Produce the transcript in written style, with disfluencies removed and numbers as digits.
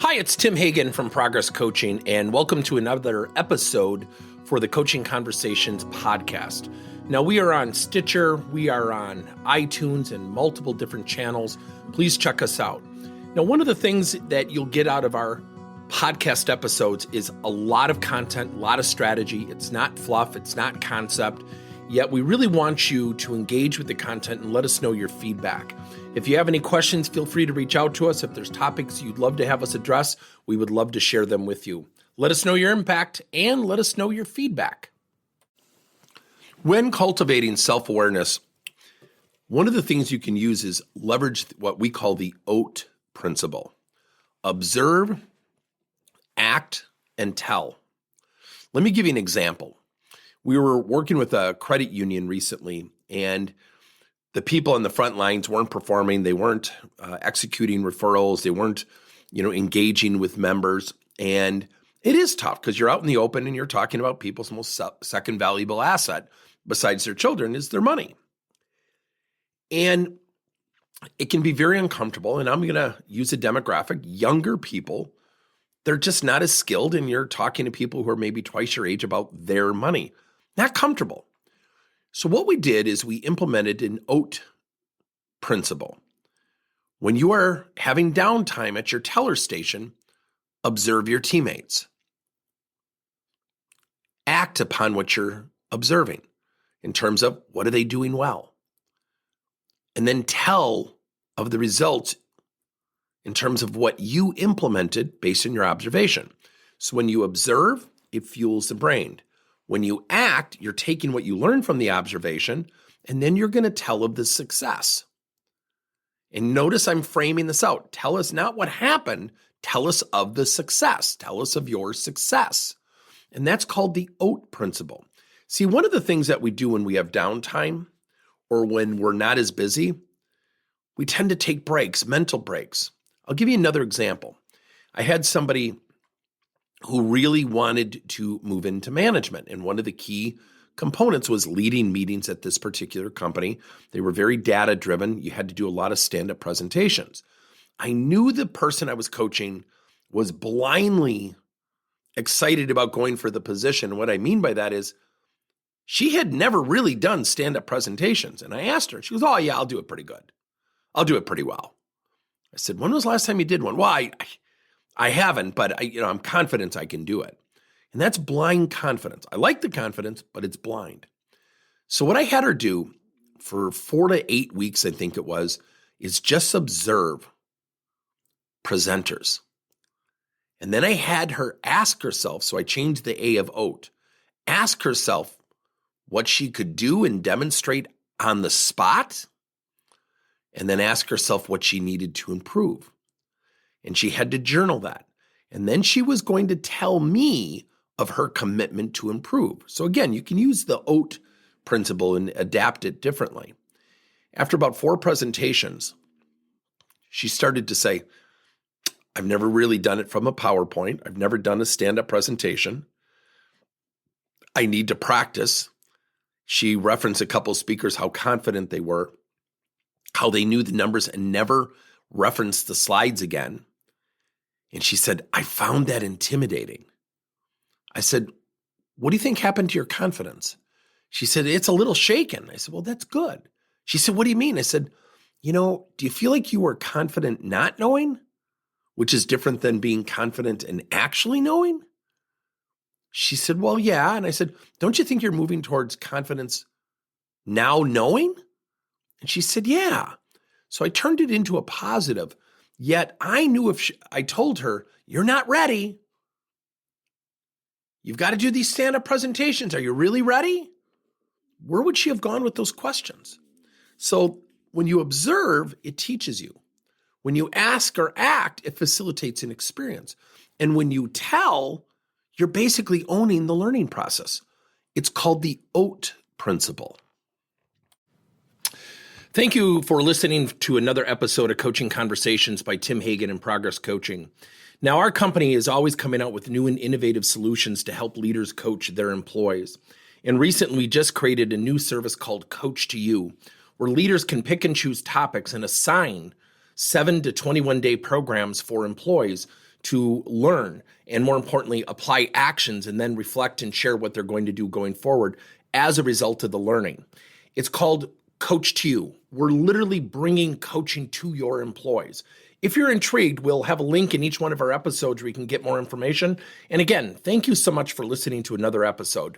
Hi, it's Tim Hagan from Progress Coaching, and welcome to another episode for the Coaching Conversations podcast. Now, we are on Stitcher, we are on iTunes, and multiple different channels. Please check us out. Now, one of the things that you'll get out of our podcast episodes is a lot of content, a lot of strategy. It's not fluff, it's not concept, yet we really want you to engage with the content and let us know your feedback. If you have any questions, feel free to reach out to us. If there's topics you'd love to have us address, we would love to share them with you. Let us know your impact and let us know your feedback. When cultivating self-awareness, one of the things you can use is leverage what we call the OAT Principle. Observe, act, and tell. Let me give you an example. We were working with a credit union recently, and the people on the front lines weren't performing. They weren't executing referrals. They weren't, engaging with members. And it is tough because you're out in the open and you're talking about people's most second valuable asset besides their children is their money. And it can be very uncomfortable. And I'm going to use a demographic, younger people. They're just not as skilled. And you're talking to people who are maybe twice your age about their money. Not comfortable. So what we did is we implemented an OAT principle. When you are having downtime at your teller station, observe your teammates. Act upon what you're observing in terms of what are they doing well. And then tell of the results in terms of what you implemented based on your observation. So when you observe, it fuels the brain. When you act, you're taking what you learned from the observation, and then you're going to tell of the success. And notice I'm framing this out. Tell us not what happened, tell us of the success. Tell us of your success. And that's called the OAT principle. See, one of the things that we do when we have downtime or when we're not as busy, we tend to take breaks, mental breaks. I'll give you another example. I had somebody who really wanted to move into management. And one of the key components was leading meetings at this particular company. They were very data-driven. You had to do a lot of stand-up presentations. I knew the person I was coaching was blindly excited about going for the position. What I mean by that is she had never really done stand-up presentations. And I asked her, she goes, "Oh yeah, I'll do it pretty good. I'll do it pretty well." I said, "When was the last time you did one?" "Well, I haven't, but I'm confident I can do it." And that's blind confidence. I like the confidence, but it's blind. So what I had her do for 4 to 8 weeks, I think it was, is just observe presenters. And then I had her ask herself, so I changed the A of OAT, ask herself what she could do and demonstrate on the spot, and then ask herself what she needed to improve. And she had to journal that. And then she was going to tell me of her commitment to improve. So again, you can use the OAT principle and adapt it differently. After about 4 presentations, she started to say, "I've never really done it from a PowerPoint. I've never done a stand-up presentation. I need to practice." She referenced a couple of speakers, how confident they were, how they knew the numbers and never referenced the slides again. And she said, "I found that intimidating." I said, "What do you think happened to your confidence?" She said, "It's a little shaken." I said, "Well, that's good." She said, "What do you mean?" I said, "Do you feel like you were confident not knowing, which is different than being confident and actually knowing?" She said, "Well, yeah." And I said, "Don't you think you're moving towards confidence now knowing?" And she said, "Yeah." So I turned it into a positive. Yet I knew if I told her, "You're not ready. You've got to do these stand-up presentations. Are you really ready?" Where would she have gone with those questions? So when you observe, it teaches you. When you ask or act, it facilitates an experience. And when you tell, you're basically owning the learning process. It's called the OAT principle. Thank you for listening to another episode of Coaching Conversations by Tim Hagan and Progress Coaching. Now, our company is always coming out with new and innovative solutions to help leaders coach their employees. And recently, we just created a new service called Coach to You, where leaders can pick and choose topics and assign 7 to 21 day programs for employees to learn and, more importantly, apply actions and then reflect and share what they're going to do going forward as a result of the learning. It's called Coach to You. We're literally bringing coaching to your employees. If you're intrigued, we'll have a link in each one of our episodes where you can get more information. And again, thank you so much for listening to another episode.